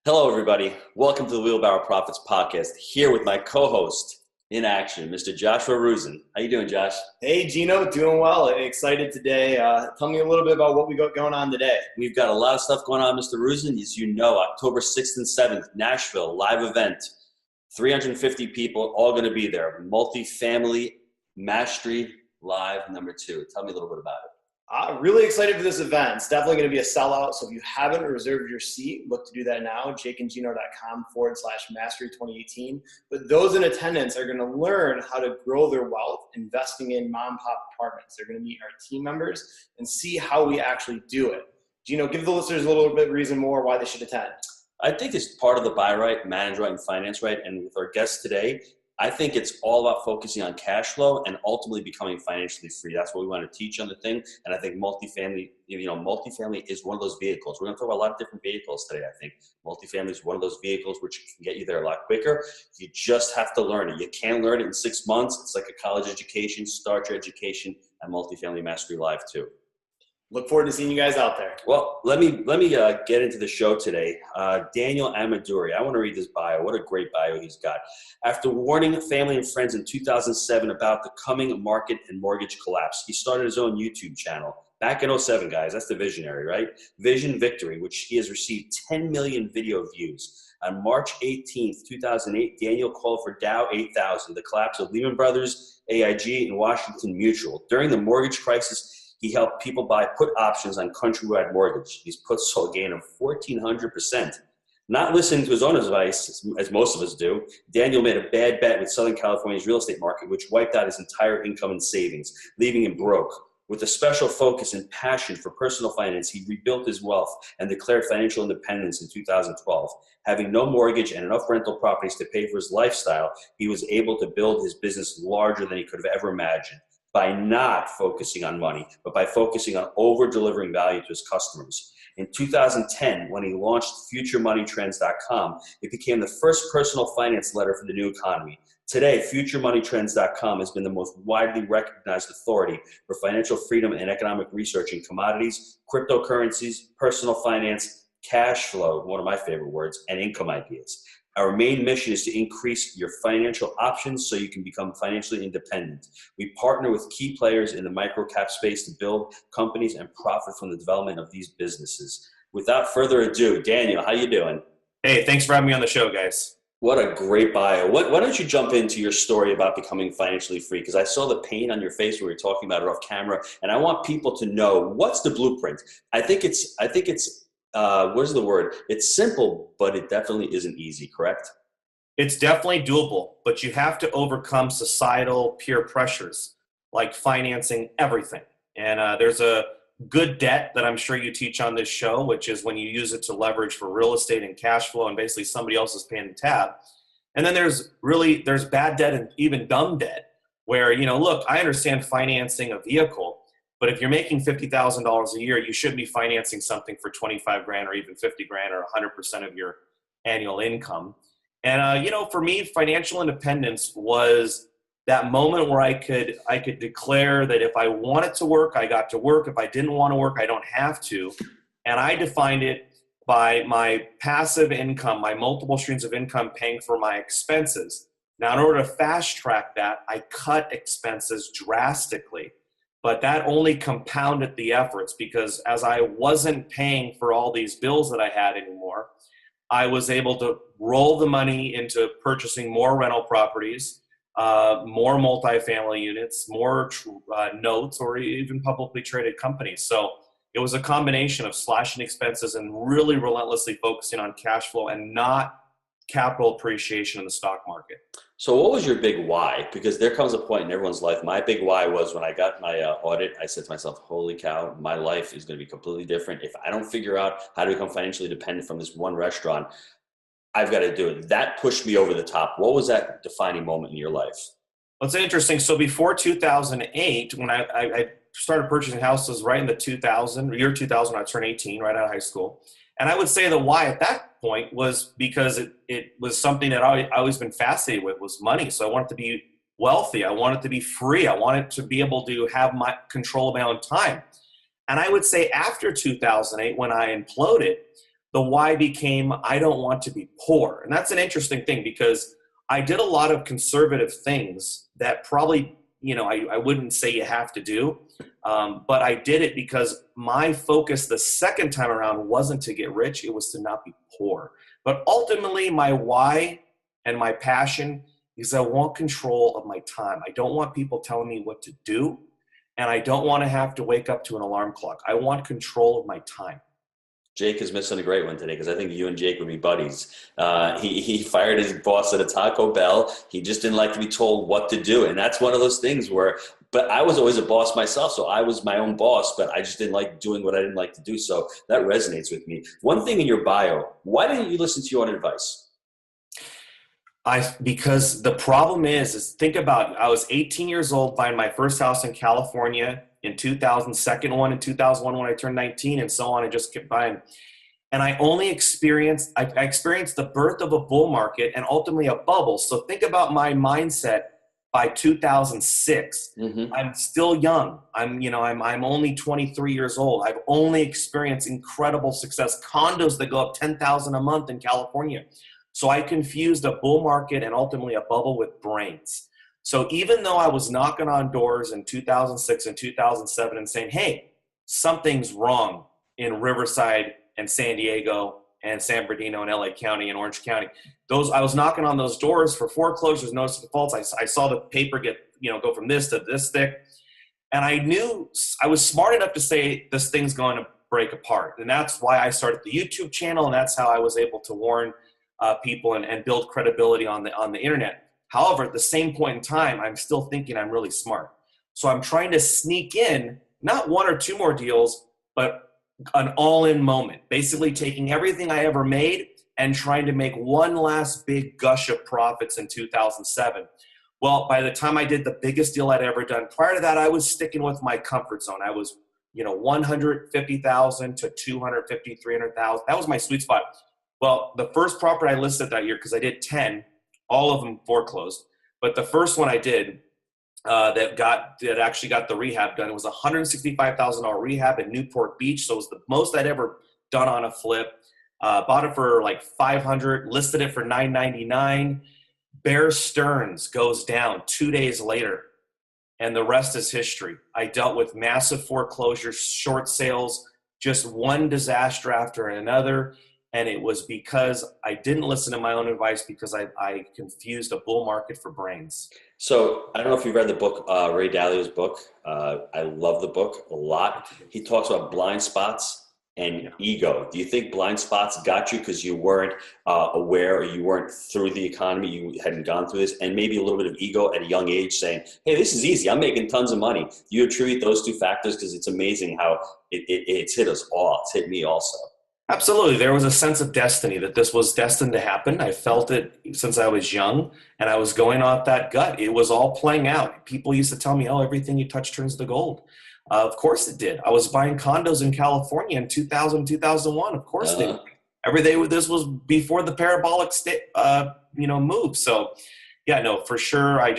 Hello, everybody. Welcome to the Wheelbarrow Profits Podcast. Here with my co-host in action, Mr. Joshua Rusin. How you doing, Josh? Hey, Gino. Doing well. Excited today. Tell me a little bit about what we got going on today. We've got a lot of stuff going on, Mr. Rusin. As you know, October 6th and 7th, Nashville, live event. 350 people, all going to be there. Multifamily Mastery Live #2. Tell me a little bit about it. Really excited for this event. It's definitely going to be a sellout. So if you haven't reserved your seat, look to do that now. jakeandgino.com/mastery 2018. But those in attendance are going to learn how to grow their wealth investing in mom and pop apartments. They're going to meet our team members and see how we actually do it. Gino, give the listeners a little bit reason more why they should attend. I think it's part of the buy right, manage right, and finance right. And with our guest today, I think it's all about focusing on cash flow and ultimately becoming financially free. That's what we want to teach on the thing. And I think multifamily is one of those vehicles. We're going to talk about a lot of different vehicles today. I think multifamily is one of those vehicles which can get you there a lot quicker. You just have to learn it. You can't learn it in 6 months. It's like a college education. Start your education at Multifamily Mastery Live too. Look forward to seeing you guys out there. Well, let me get into the show today. Daniel Ameduri. I want to read this bio. What a great bio he's got. After warning family and friends in 2007 about the coming market and mortgage collapse, he started his own YouTube channel. Back in 2007, guys. That's the visionary, right? Vision Victory, which he has received 10 million video views. On March 18th, 2008, Daniel called for Dow 8000, the collapse of Lehman Brothers, AIG, and Washington Mutual. During the mortgage crisis, he helped people buy put options on Countrywide Mortgage. These puts saw a gain of 1,400%. Not listening to his own advice, as most of us do, Daniel made a bad bet with Southern California's real estate market, which wiped out his entire income and savings, leaving him broke. With a special focus and passion for personal finance, he rebuilt his wealth and declared financial independence in 2012. Having no mortgage and enough rental properties to pay for his lifestyle, he was able to build his business larger than he could have ever imagined, by not focusing on money, but by focusing on over-delivering value to his customers. In 2010, when he launched FutureMoneyTrends.com, it became the first personal finance letter for the new economy. Today, FutureMoneyTrends.com has been the most widely recognized authority for financial freedom and economic research in commodities, cryptocurrencies, personal finance, cash flow, one of my favorite words, and income ideas. Our main mission is to increase your financial options so you can become financially independent. We partner with key players in the microcap space to build companies and profit from the development of these businesses. Without further ado, Daniel, how you doing? Hey, thanks for having me on the show, guys. What a great bio. Why don't you jump into your story about becoming financially free? Because I saw the pain on your face when we were talking about it off camera, and I want people to know, what's the blueprint? I think it's what's the word? It's simple, but it definitely isn't easy, correct? It's definitely doable, but you have to overcome societal peer pressures, like financing everything. And there's a good debt that I'm sure you teach on this show, which is when you use it to leverage for real estate and cash flow, and basically somebody else is paying the tab. And then there's bad debt and even dumb debt, where, look, I understand financing a vehicle, but if you're making $50,000 a year, you shouldn't be financing something for 25 grand or even 50 grand or 100% of your annual income. And, for me, financial independence was that moment where I could declare that if I wanted to work, I got to work. If I didn't want to work, I don't have to. And I defined it by my passive income, my multiple streams of income paying for my expenses. Now, in order to fast track that, I cut expenses drastically. But that only compounded the efforts, because as I wasn't paying for all these bills that I had anymore, I was able to roll the money into purchasing more rental properties, more multifamily units, more notes, or even publicly traded companies. So it was a combination of slashing expenses and really relentlessly focusing on cash flow and not capital appreciation in the stock market. So what was your big why? Because there comes a point in everyone's life. My big why was when I got my audit, I said to myself, holy cow, my life is going to be completely different. If I don't figure out how to become financially dependent from this one restaurant, I've got to do it. That pushed me over the top. What was that defining moment in your life? Well, it's interesting. So before 2008, when I started purchasing houses right in the year 2000, when I turned 18, right out of high school. And I would say the why at that point was because it was something that I always been fascinated with, was money. So I wanted to be wealthy. I wanted to be free. I wanted to be able to have my control of my own time. And I would say after 2008, when I imploded, the why became, I don't want to be poor. And that's an interesting thing because I did a lot of conservative things that probably, I wouldn't say you have to do. But I did it because my focus the second time around wasn't to get rich. It was to not be poor. But ultimately, my why and my passion is I want control of my time. I don't want people telling me what to do. And I don't want to have to wake up to an alarm clock. I want control of my time. Jake is missing a great one today because I think you and Jake would be buddies. He fired his boss at a Taco Bell. He just didn't like to be told what to do. And that's one of those things where, but I was always a boss myself. So I was my own boss, but I just didn't like doing what I didn't like to do. So that resonates with me. One thing in your bio, why didn't you listen to your own advice? Because the problem is think about it. I was 18 years old buying my first house in California in 2000, second one in 2001 when I turned 19 and so on. I just kept buying. And I experienced the birth of a bull market and ultimately a bubble. So think about my mindset by 2006. Mm-hmm. I'm still young. I'm only 23 years old. I've only experienced incredible success, condos that go up 10,000 a month in California. So I confused a bull market and ultimately a bubble with brains. So even though I was knocking on doors in 2006 and 2007 and saying, hey, something's wrong in Riverside and San Diego and San Bernardino and LA County and Orange County, I was knocking on those doors for foreclosures, notice of defaults. I saw the paper go from this to this thick. And I knew I was smart enough to say this thing's going to break apart. And that's why I started the YouTube channel. And that's how I was able to warn people and build credibility on the internet. However, at the same point in time, I'm still thinking I'm really smart. So I'm trying to sneak in, not one or two more deals, but an all-in moment, basically taking everything I ever made and trying to make one last big gush of profits in 2007. Well, by the time I did the biggest deal I'd ever done, prior to that, I was sticking with my comfort zone. I was, 150,000 to 250, 300,000. That was my sweet spot. Well, the first property I listed that year, because I did 10, all of them foreclosed. But the first one I did that actually got the rehab done, it was a $165,000 rehab in Newport Beach. So it was the most I'd ever done on a flip. Bought it for like $500, listed it for $999. Bear Stearns goes down 2 days later, and the rest is history. I dealt with massive foreclosures, short sales, just one disaster after another. And it was because I didn't listen to my own advice because I confused a bull market for brains. So I don't know if you've read the book, Ray Dalio's book. I love the book a lot. He talks about blind spots and ego. Do you think blind spots got you because you weren't aware or you weren't through the economy, you hadn't gone through this, and maybe a little bit of ego at a young age saying, hey, this is easy, I'm making tons of money. Do you attribute those two factors? Because it's amazing how it's hit us all. It's hit me also. Absolutely. There was a sense of destiny that this was destined to happen. I felt it since I was young, and I was going off that gut. It was all playing out. People used to tell me, oh, everything you touch turns to gold. Of course it did. I was buying condos in California in 2000, 2001. Of course they did. Every day, this was before the parabolic move. So, yeah, no, for sure. I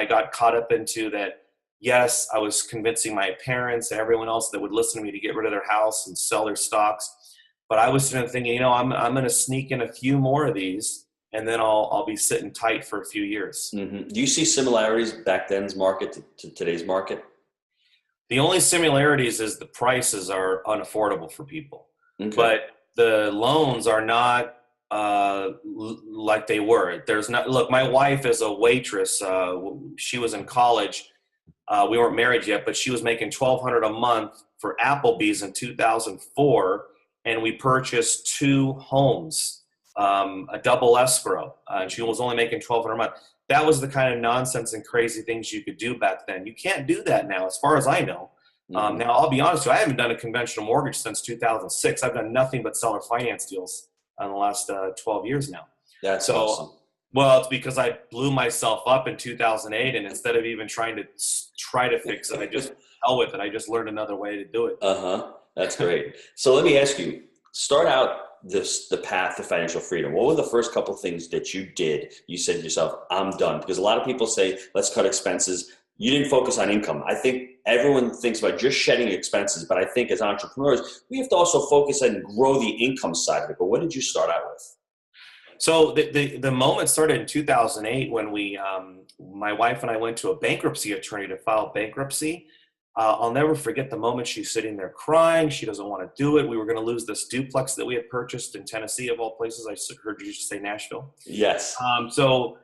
got caught up into that. Yes, I was convincing my parents and everyone else that would listen to me to get rid of their house and sell their stocks. But I was thinking, I'm going to sneak in a few more of these, and then I'll be sitting tight for a few years. Mm-hmm. Do you see similarities back then's market to today's market? The only similarities is the prices are unaffordable for people. Okay. But the loans are not like they were. Look, my wife is a waitress. She was in college. We weren't married yet, but she was making $1,200 a month for Applebee's in 2004. And we purchased 2 homes, a double escrow. And she was only making $1,200 a month. That was the kind of nonsense and crazy things you could do back then. You can't do that now, as far as I know. Mm-hmm. Now, I'll be honest with you, I haven't done a conventional mortgage since 2006. I've done nothing but seller finance deals in the last 12 years now. That's awesome. Well, it's because I blew myself up in 2008, and instead of even trying to fix it, I just hell with it. I just learned another way to do it. That's great. So let me ask you, start out the path to financial freedom. What were the first couple of things that you did? You said to yourself, I'm done. Because a lot of people say, let's cut expenses. You didn't focus on income. I think everyone thinks about just shedding expenses, but I think as entrepreneurs, we have to also focus and grow the income side of it. But what did you start out with? So the moment started in 2008 when my wife and I went to a bankruptcy attorney to file bankruptcy. I'll never forget the moment she's sitting there crying. She doesn't want to do it. We were going to lose this duplex that we had purchased in Tennessee, of all places. I heard you just say Nashville. Yes. So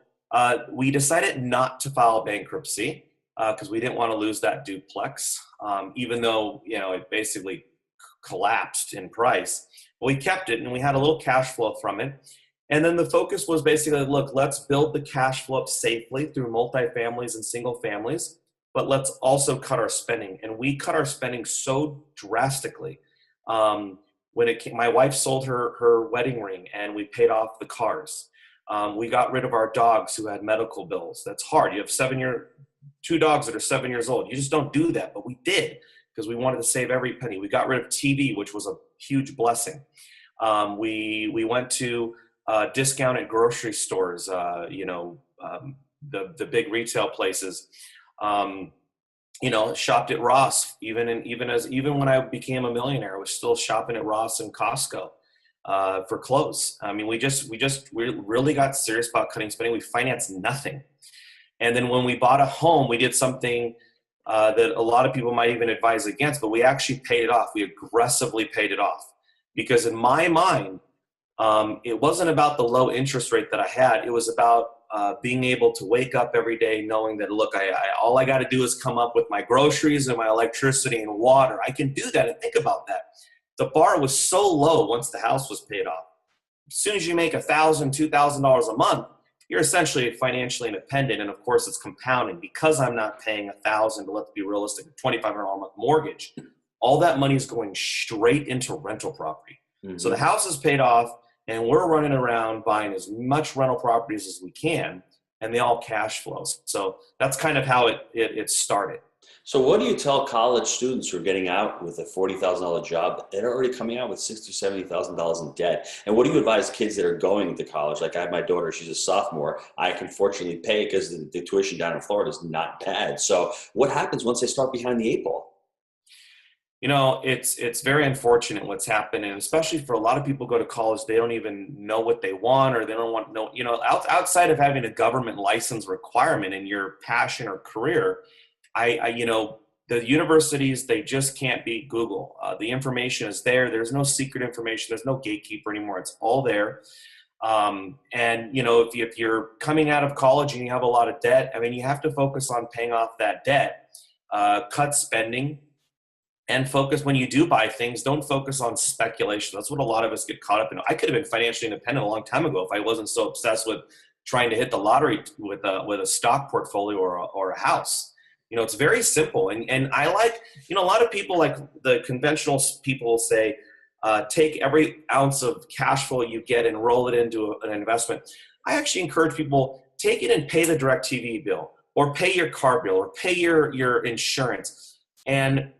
we decided not to file bankruptcy because we didn't want to lose that duplex, even though, it basically collapsed in price. But we kept it, and we had a little cash flow from it. And then the focus was basically, look, let's build the cash flow up safely through multifamilies and single families, but let's also cut our spending. And we cut our spending so drastically. My wife sold her wedding ring, and we paid off the cars. We got rid of our dogs who had medical bills. That's hard. You have 2 dogs that are 7 years old. You just don't do that, but we did because we wanted to save every penny. We got rid of TV, which was a huge blessing. We went to discounted grocery stores, the big retail places. Shopped at Ross. Even when I became a millionaire, I was still shopping at Ross and Costco for clothes. I mean, we really got serious about cutting spending. We financed nothing. And then when we bought a home, we did something that a lot of people might even advise against, but we actually paid it off. We aggressively paid it off because in my mind, it wasn't about the low interest rate that I had. It was about being able to wake up every day knowing that, look, all I got to do is come up with my groceries and my electricity and water. I can do that. And think about that. The bar was so low once the house was paid off. As soon as you make $1,000, $2,000 a month, you're essentially financially independent. And of course, it's compounding because I'm not paying $1,000, but let's be realistic, a $2,500 a month mortgage. All that money is going straight into rental property. Mm-hmm. So the house is paid off, and we're running around buying as much rental properties as we can, and they all cash flows. So that's kind of how it started. So what do you tell college students who are getting out with a $40,000 job? They're already coming out with $60,000, $70,000 in debt. And what do you advise kids that are going to college? Like I have my daughter, she's a sophomore. I can fortunately pay because the tuition down in Florida is not bad. So what happens once they start behind the 8 ball? It's very unfortunate what's happened, and especially for a lot of people who go to college, they don't even know what they want, or they don't want to know, outside of having a government license requirement in your passion or career, the universities, they just can't beat Google. The information is there. There's no secret information. There's no gatekeeper anymore. It's all there. If you're coming out of college and you have a lot of debt, I mean, you have to focus on paying off that debt, cut spending, and focus when you do buy things, don't focus on speculation. That's what a lot of us get caught up in. I could have been financially independent a long time ago if I wasn't so obsessed with trying to hit the lottery with a stock portfolio or a house. It's very simple. And I like, a lot of people, like the conventional people say, take every ounce of cash flow you get and roll it into an investment. I actually encourage people, take it and pay the DirecTV bill, or pay your car bill, or pay your insurance. And,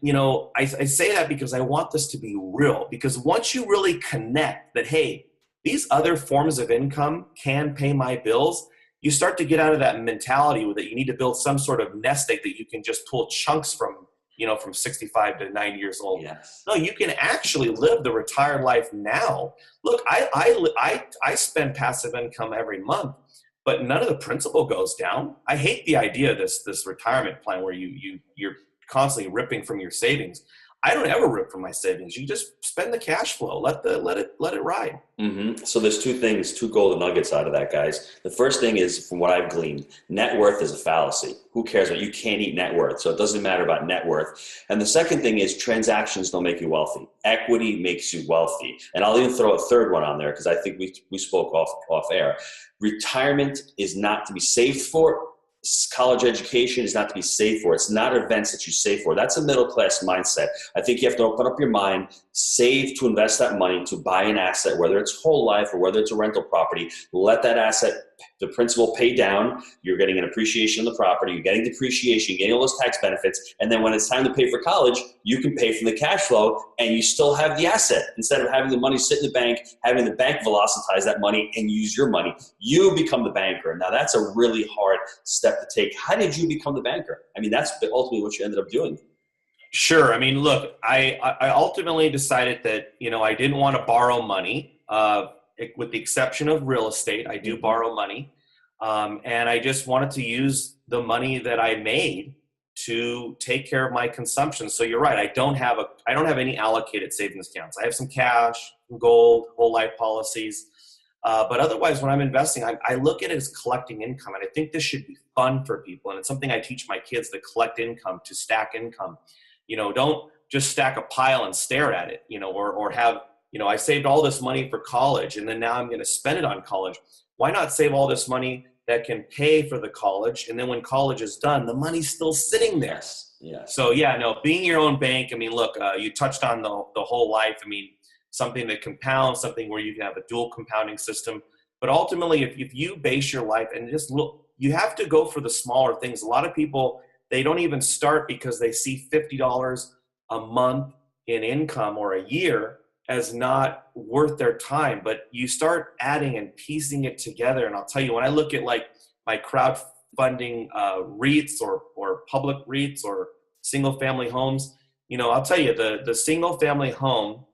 I say that because I want this to be real, because once you really connect that, hey, these other forms of income can pay my bills, you start to get out of that mentality that you need to build some sort of nest egg that you can just pull chunks from, from 65 to 90 years old. Yes. No, you can actually live the retired life now. Look, I spend passive income every month, but none of the principal goes down. I hate the idea of this retirement plan where you're constantly ripping from your savings. I don't ever rip from my savings. You just spend the cash flow. Let it ride. Mm-hmm. So there's two golden nuggets out of that, guys. The first thing is, from what I've gleaned, net worth is a fallacy. Who cares what? You can't eat net worth. So it doesn't matter about net worth. And the second thing is, transactions don't make you wealthy. Equity makes you wealthy. And I'll even throw a third one on there because I think we spoke off air. Retirement is not to be saved for. College education is not to be saved for. It's not events that you save for. That's a middle class mindset. I think you have to open up your mind, save to invest that money to buy an asset, whether it's whole life or whether it's a rental property. Let that asset, the principal, pay down. You're getting an appreciation of the property. You're getting depreciation, you're getting all those tax benefits. And then when it's time to pay for college, you can pay from the cash flow and you still have the asset. Instead of having the money sit in the bank, having the bank velocitize that money and use your money, you become the banker. Now that's a really hard step to take. How did you become the banker? I mean, that's ultimately what you ended up doing. Sure. I mean, look, I ultimately decided that, I didn't want to borrow money, with the exception of real estate. I do borrow money. And I just wanted to use the money that I made to take care of my consumption. So you're right. I don't have any allocated savings accounts. I have some cash, gold, whole life policies. But otherwise, when I'm investing, I look at it as collecting income. And I think this should be fun for people. And it's something I teach my kids, to collect income, to stack income. Don't just stack a pile and stare at it, or have, I saved all this money for college and then now I'm going to spend it on college. Why not save all this money that can pay for the college? And then when college is done, the money's still sitting there. Yes. So being your own bank. I mean, look, you touched on the whole life. I mean, something that compounds, something where you can have a dual compounding system. But ultimately, if you base your life and just look, you have to go for the smaller things. A lot of people, they don't even start because they see $50 a month in income or a year as not worth their time. But you start adding and piecing it together. And I'll tell you, when I look at like my crowdfunding REITs or public REITs or single family homes, I'll tell you, the single family home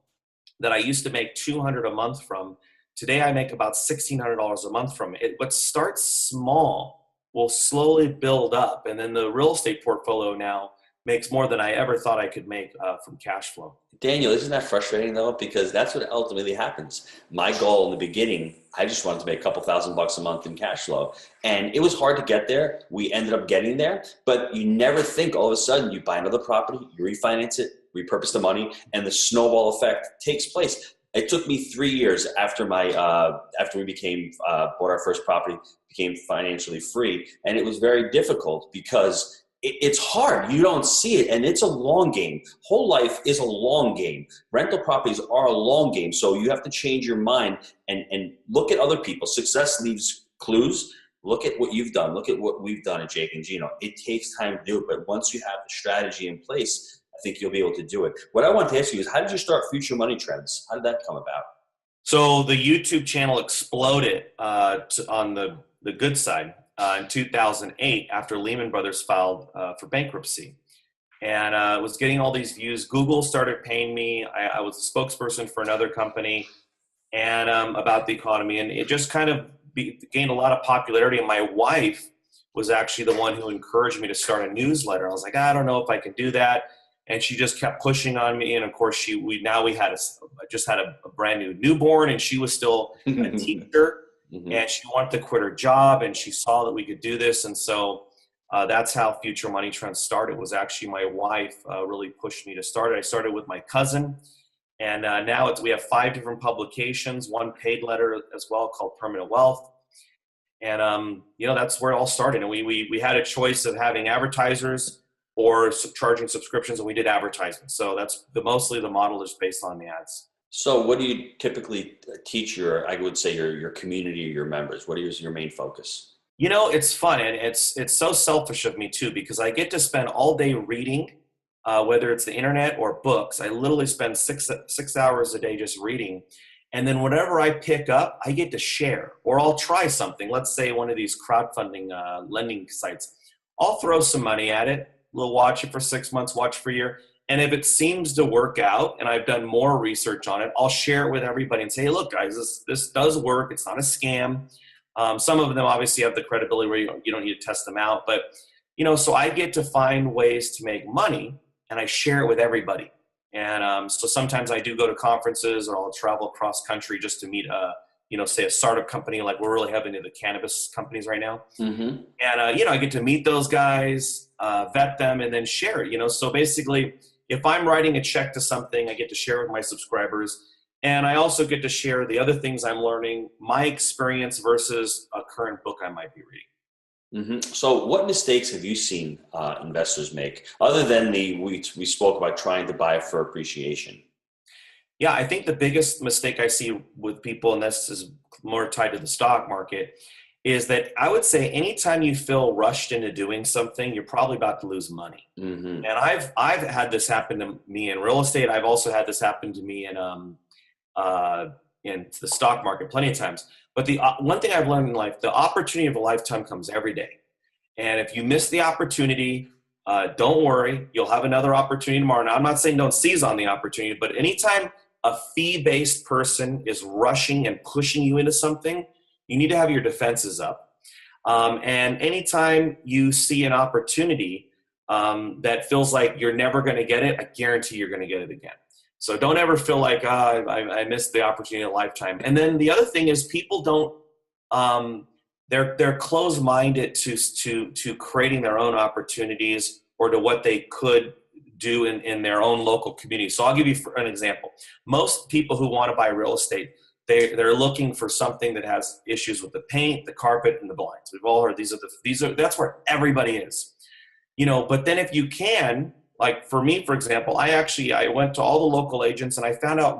that I used to make $200 a month from, today I make about $1,600 a month from it. What starts small will slowly build up. And then the real estate portfolio now makes more than I ever thought I could make from cash flow. Daniel, isn't that frustrating though? Because that's what ultimately happens. My goal in the beginning, I just wanted to make a couple $1,000 a month in cash flow. And it was hard to get there. We ended up getting there, but you never think all of a sudden you buy another property, you refinance it, repurpose the money, and the snowball effect takes place. It took me 3 years after we became, bought our first property, became financially free. And it was very difficult because it's hard. You don't see it, and it's a long game. Whole life is a long game. Rental properties are a long game, so you have to change your mind and look at other people. Success leaves clues. Look at what you've done. Look at what we've done at Jake and Gino. It takes time to do it, but once you have the strategy in place, I think you'll be able to do it. What I want to ask you is, how did you start Future Money Trends? How did that come about? So the YouTube channel exploded on the good side. In 2008, after Lehman Brothers filed for bankruptcy. And was getting all these views. Google started paying me. I was a spokesperson for another company and about the economy. And it just kind of gained a lot of popularity. And my wife was actually the one who encouraged me to start a newsletter. I was like, I don't know if I can do that. And she just kept pushing on me. And of course, we just had a brand new newborn, and she was still a teacher. Mm-hmm. And she wanted to quit her job, and she saw that we could do this. And so that's how Future Money Trends started. It was actually my wife really pushed me to start it. I started with my cousin, and now we have 5 different publications, 1 paid letter as well called Permanent Wealth. And, that's where it all started. And we had a choice of having advertisers or charging subscriptions, and we did advertising. So that's mostly the model is based on the ads. So what do you typically teach your community or your members? What is your main focus? It's fun, and it's so selfish of me too, because I get to spend all day reading, whether it's the internet or books. I literally spend six hours a day just reading. And then whatever I pick up, I get to share, or I'll try something. Let's say one of these crowdfunding lending sites. I'll throw some money at it. We'll watch it for 6 months, watch for a year. And if it seems to work out and I've done more research on it, I'll share it with everybody and say, hey, look, guys, this does work. It's not a scam. Some of them obviously have the credibility where you don't need to test them out. But, so I get to find ways to make money, and I share it with everybody. And so sometimes I do go to conferences, or I'll travel across country just to meet say a startup company. Like we're really heavy into the cannabis companies right now. Mm-hmm. And, I get to meet those guys, vet them, and then share it, So basically, if I'm writing a check to something, I get to share with my subscribers. And I also get to share the other things I'm learning, my experience versus a current book I might be reading. Mm-hmm. So what mistakes have you seen investors make, other than we spoke about trying to buy for appreciation? Yeah, I think the biggest mistake I see with people, and this is more tied to the stock market, is that I would say anytime you feel rushed into doing something, you're probably about to lose money. Mm-hmm. And I've had this happen to me in real estate. I've also had this happen to me in the stock market plenty of times. But the one thing I've learned in life, the opportunity of a lifetime comes every day. And if you miss the opportunity, Don't worry. You'll have another opportunity tomorrow. Now, I'm not saying don't seize on the opportunity, but anytime a fee-based person is rushing and pushing you into something, you need to have your defenses up. And anytime you see an opportunity that feels like you're never going to get it, I guarantee you're going to get it again. So don't ever feel like, I missed the opportunity of a lifetime. And then the other thing is people don't, they're closed-minded to creating their own opportunities or to what they could do in their own local community. So I'll give you an example. Most people who want to buy real estate, they're looking for something that has issues with the paint, the carpet, and the blinds. We've all heard that's where everybody is. But then if you can, like for me, for example, I went to all the local agents and I found out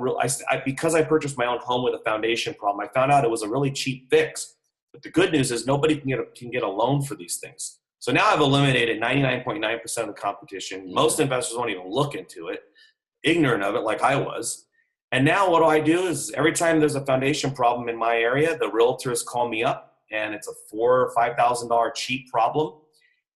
because I purchased my own home with a foundation problem, I found out it was a really cheap fix. But the good news is nobody can get a loan for these things. So now I've eliminated 99.9% of the competition. Most investors won't even look into it, ignorant of it like I was. And now what I do is every time there's a foundation problem in my area, the realtors call me up and it's a $4,000 or $5,000 cheap problem.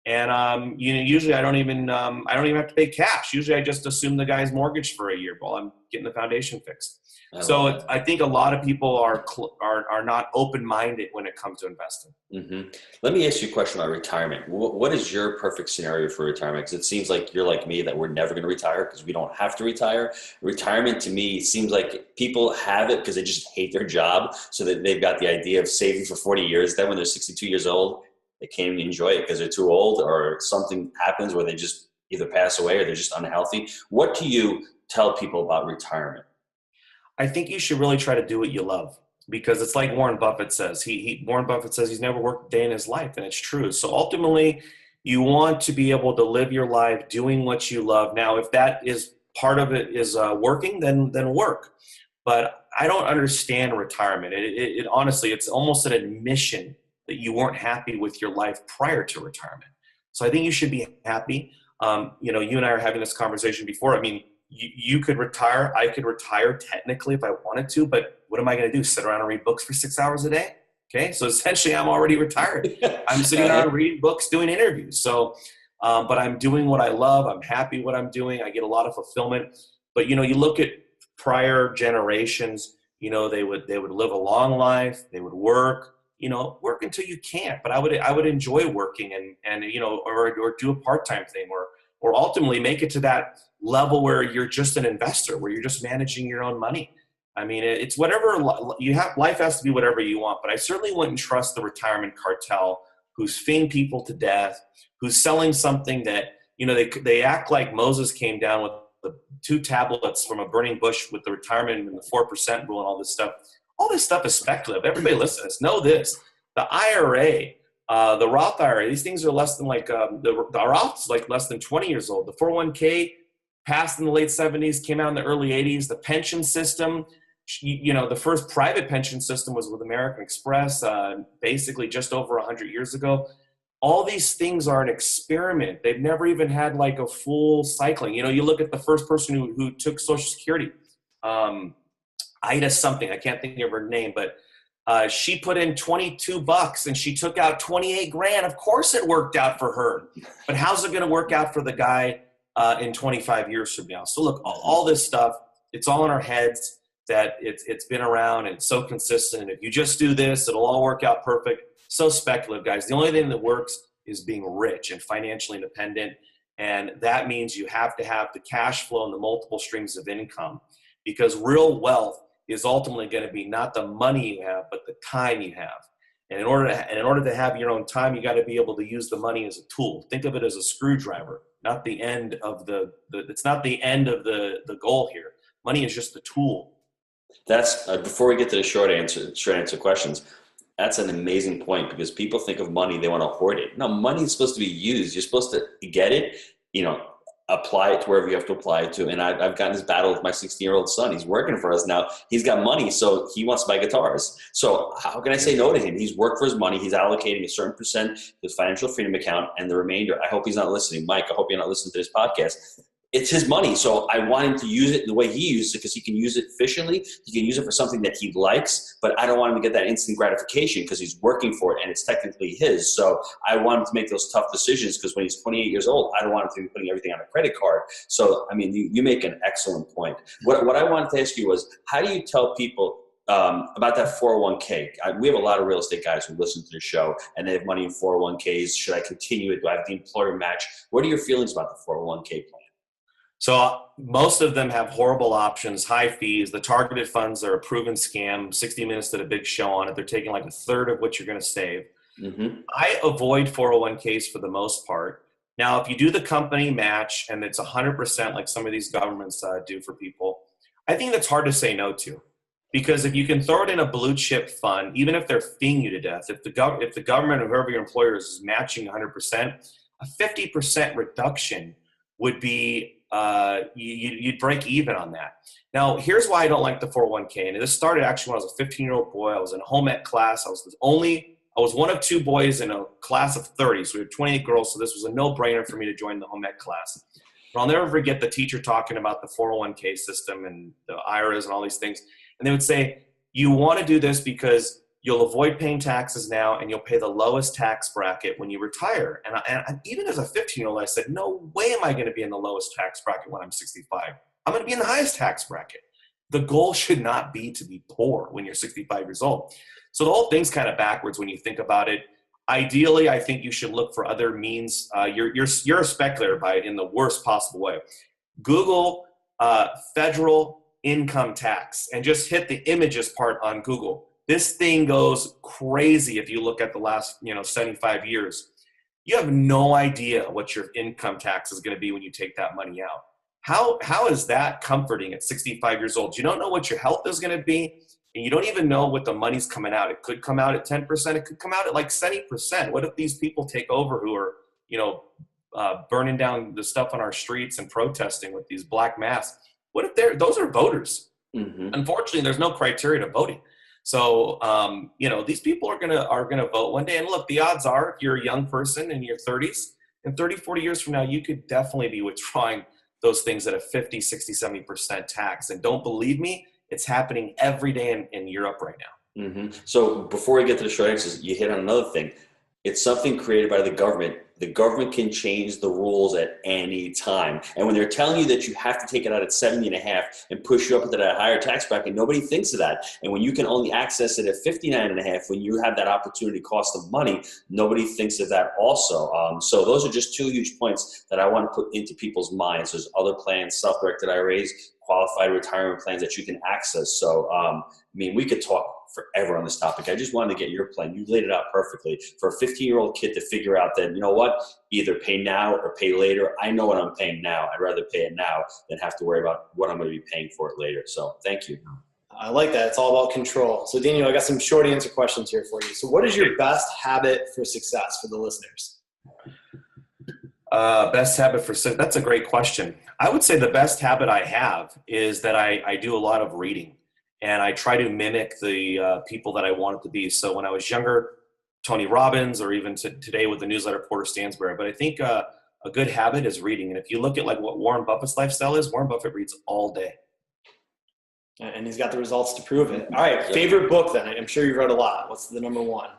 And usually I don't even have to pay cash. Usually I just assume the guy's mortgage for a year while I'm getting the foundation fixed. So I think a lot of people are not open-minded when it comes to investing. Mm-hmm. Let me ask you a question about retirement. What is your perfect scenario for retirement? Because it seems like you're like me, that we're never going to retire because we don't have to retire. Retirement to me seems like people have it because they just hate their job. So that they've got the idea of saving for 40 years. Then when they're 62 years old, they can't even enjoy it because they're too old or something happens where they just either pass away or they're just unhealthy. What do you tell people about retirement? I think you should really try to do what you love, because it's like Warren Buffett says. Warren Buffett says he's never worked a day in his life, and it's true. So ultimately, you want to be able to live your life doing what you love. Now, if that is part of it is working, then work. But I don't understand retirement. It honestly, it's almost an admission that you weren't happy with your life prior to retirement. So I think you should be happy. You and I are having this conversation before. I mean, you could retire. I could retire technically if I wanted to, but what am I going to do? Sit around and read books for 6 hours a day? Okay. So essentially I'm already retired. I'm sitting around reading books, doing interviews. So, but I'm doing what I love. I'm happy what I'm doing. I get a lot of fulfillment, but you look at prior generations, they would live a long life. They would work until you can't, but I would enjoy working and or do a part-time thing or ultimately make it to that level where you're just an investor, where you're just managing your own money. I mean, it's whatever you have. Life has to be whatever you want, but I certainly wouldn't trust the retirement cartel who's feeding people to death, who's selling something that, they act like Moses came down with the 2 tablets from a burning bush with the retirement and the 4% rule and all this stuff. All this stuff is speculative. Everybody listen to this. Know this. The IRA, the Roth IRA, these things are less than the Roth's like less than 20 years old. The 401k passed in the late 70s, came out in the early 80s. The pension system, the first private pension system was with American Express, basically just over 100 years ago. All these things are an experiment. They've never even had like a full cycling. You look at the first person who took Social Security, Ida something, I can't think of her name, but she put in $22 and she took out 28 grand. Of course it worked out for her, but how's it going to work out for the guy in 25 years from now? So look, all this stuff, it's all in our heads that it's been around and it's so consistent. If you just do this, it'll all work out perfect. So speculative, guys. The only thing that works is being rich and financially independent. And that means you have to have the cash flow and the multiple streams of income, because real wealth is ultimately going to be not the money you have, but the time you have. And in order to have your own time, you got to be able to use the money as a tool. Think of it as a screwdriver, not the end of it's not the end of the goal here. Money is just the tool. That's before we get to the short answer questions. That's an amazing point, because people think of money, they want to hoard it. No, money is supposed to be used. You're supposed to get it, apply it to wherever you have to apply it to. And I've gotten this battle with my 16-year-old son. He's working for us now. He's got money, so he wants to buy guitars. So how can I say no to him? He's worked for his money. He's allocating a certain percent to his financial freedom account, and the remainder, I hope he's not listening. Mike, I hope you're not listening to this podcast. it's his money. So I want him to use it the way he uses it, because he can use it efficiently. He can use it for something that he likes, but I don't want him to get that instant gratification because he's working for it and it's technically his. So I want him to make those tough decisions, because when he's 28 years old, I don't want him to be putting everything on a credit card. So, I mean, you make an excellent point. What I wanted to ask you was, how do you tell people about that 401k? We have a lot of real estate guys who listen to the show and they have money in 401ks. Should I continue it? Do I have the employer match? What are your feelings about the 401k plan? So most of them have horrible options, high fees. The targeted funds are a proven scam. 60 Minutes did a big show on it. They're taking like a third of what you're going to save. Mm-hmm. I avoid 401ks for the most part. Now, if you do the company match and it's 100% like some of these governments do for people, I think that's hard to say no to. Because if you can throw it in a blue chip fund, even if they're feeing you to death, if the government or whoever your employer is matching 100%, a 50% reduction would be, you'd break even on that. Now, here's why I don't like the 401k. And this started actually when I was a 15-year-old boy. I was in a home ec class. I was one of two boys in a class of 30. So we were 28 girls. So this was a no-brainer for me to join the home ec class. But I'll never forget the teacher talking about the 401k system and the IRAs and all these things. And they would say, you want to do this because you'll avoid paying taxes now and you'll pay the lowest tax bracket when you retire. And even as a 15-year-old, I said, no way am I going to be in the lowest tax bracket when I'm 65. I'm going to be in the highest tax bracket. The goal should not be to be poor when you're 65 years old. So the whole thing's kind of backwards when you think about it. Ideally, I think you should look for other means. You're a speculator by it in the worst possible way. Google federal income tax and just hit the images part on Google. This thing goes crazy if you look at the last 75 years. You have no idea what your income tax is going to be when you take that money out. How is that comforting at 65 years old? You don't know what your health is going to be, and you don't even know what the money's coming out. It could come out at 10%. It could come out at like 70%. What if these people take over who are, burning down the stuff on our streets and protesting with these black masks? What if those are voters? Mm-hmm. Unfortunately, there's no criteria to voting. So, these people are gonna vote one day. And look, the odds are, if you're a young person in your 30s, in 30, 40 years from now, you could definitely be withdrawing those things at a 50, 60, 70% tax. And don't believe me, it's happening every day in Europe right now. Mm-hmm. So before we get to the short answers, you hit on another thing. It's something created by the government. The government can change the rules at any time. And when they're telling you that you have to take it out at 70.5 and push you up into that higher tax bracket, nobody thinks of that. And when you can only access it at 59.5, when you have that opportunity cost of money, nobody thinks of that also. So those are just two huge points that I want to put into people's minds. There's other plans, self-directed IRAs, qualified retirement plans that you can access. So, we could talk forever on this topic. I just wanted to get your plan. You laid it out perfectly for a 15-year-old kid to figure out that, either pay now or pay later. I know what I'm paying now. I'd rather pay it now than have to worry about what I'm going to be paying for it later. So thank you. I like that. It's all about control. So Daniel, I got some short answer questions here for you. So what is your best habit for success for the listeners? Best habit for success. That's a great question. I would say the best habit I have is that I do a lot of reading. And I try to mimic the people that I wanted to be. So when I was younger, Tony Robbins, or even today with the newsletter Porter Stansberry. But I think a good habit is reading. And if you look at like what Warren Buffett's lifestyle is, Warren Buffett reads all day. And he's got the results to prove it. All right, favorite book then? I'm sure you've read a lot. What's the number one?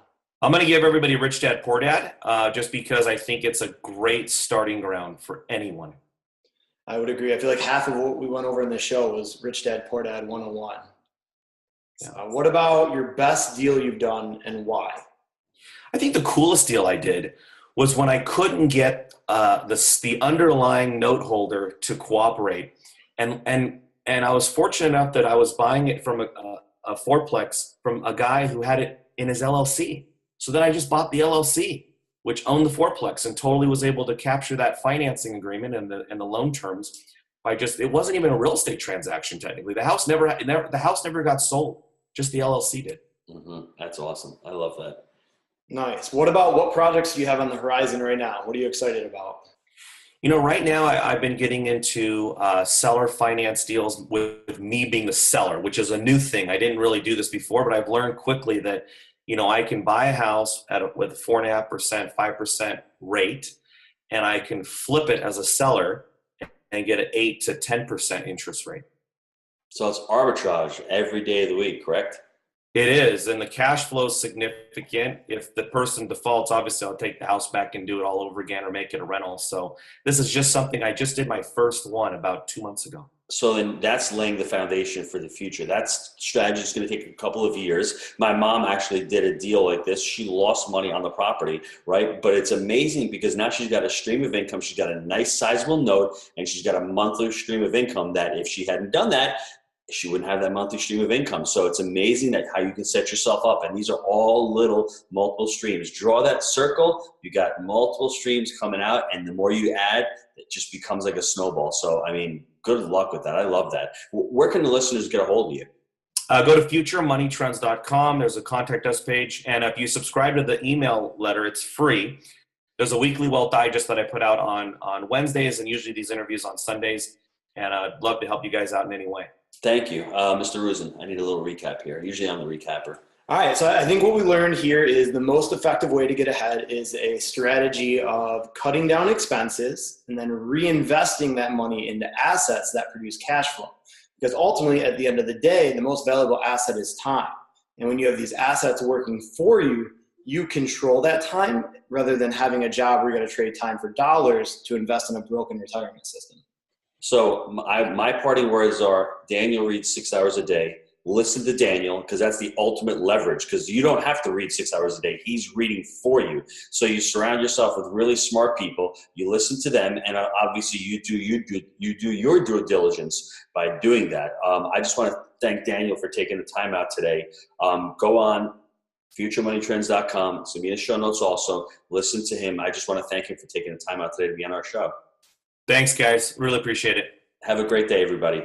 I'm going to give everybody Rich Dad Poor Dad, just because I think it's a great starting ground for anyone. I would agree. I feel like half of what we went over in the show was Rich Dad Poor Dad 101. Yeah. What about your best deal you've done and why? I think the coolest deal I did was when I couldn't get the underlying note holder to cooperate. And I was fortunate enough that I was buying it from a fourplex from a guy who had it in his LLC. So then I just bought the LLC, which owned the fourplex, and totally was able to capture that financing agreement and the loan terms. It wasn't even a real estate transaction technically. The house never got sold. Just the LLC did. Mm-hmm. That's awesome. I love that. Nice. What projects do you have on the horizon right now? What are you excited about? Right now I've been getting into seller finance deals with me being the seller, which is a new thing. I didn't really do this before, but I've learned quickly that, I can buy a house with a 4.5%, 5% rate, and I can flip it as a seller and get an 8 to 10% interest rate. So it's arbitrage every day of the week, correct? It is, and the cash flow is significant. If the person defaults, obviously I'll take the house back and do it all over again or make it a rental. So this is just something, I just did my first one about 2 months ago. So then that's laying the foundation for the future. That strategy is going to take a couple of years. My mom actually did a deal like this. She lost money on the property, right? But it's amazing because now she's got a stream of income. She's got a nice sizable note, and she's got a monthly stream of income that if she hadn't done that, she wouldn't have that monthly stream of income. So it's amazing that how you can set yourself up. And these are all little multiple streams. Draw that circle. You got multiple streams coming out. And the more you add, it just becomes like a snowball. So, I mean, good luck with that. I love that. Where can the listeners get a hold of you? Go to futuremoneytrends.com. There's a contact us page. And if you subscribe to the email letter, it's free. There's a weekly wealth digest that I put out on Wednesdays, and usually these interviews on Sundays. And I'd love to help you guys out in any way. Thank you. Mr. Ruzin, I need a little recap here. Usually I'm the recapper. All right, so I think what we learned here is the most effective way to get ahead is a strategy of cutting down expenses and then reinvesting that money into assets that produce cash flow. Because ultimately, at the end of the day, the most valuable asset is time. And when you have these assets working for you, you control that time rather than having a job where you're going to trade time for dollars to invest in a broken retirement system. So my parting words are, Daniel reads 6 hours a day. Listen to Daniel, because that's the ultimate leverage, because you don't have to read 6 hours a day. He's reading for you. So you surround yourself with really smart people. You listen to them, and obviously you do your due diligence by doing that. I just want to thank Daniel for taking the time out today. Go on futuremoneytrends.com. It's going to be in the show notes also. Listen to him. I just want to thank him for taking the time out today to be on our show. Thanks, guys. Really appreciate it. Have a great day, everybody.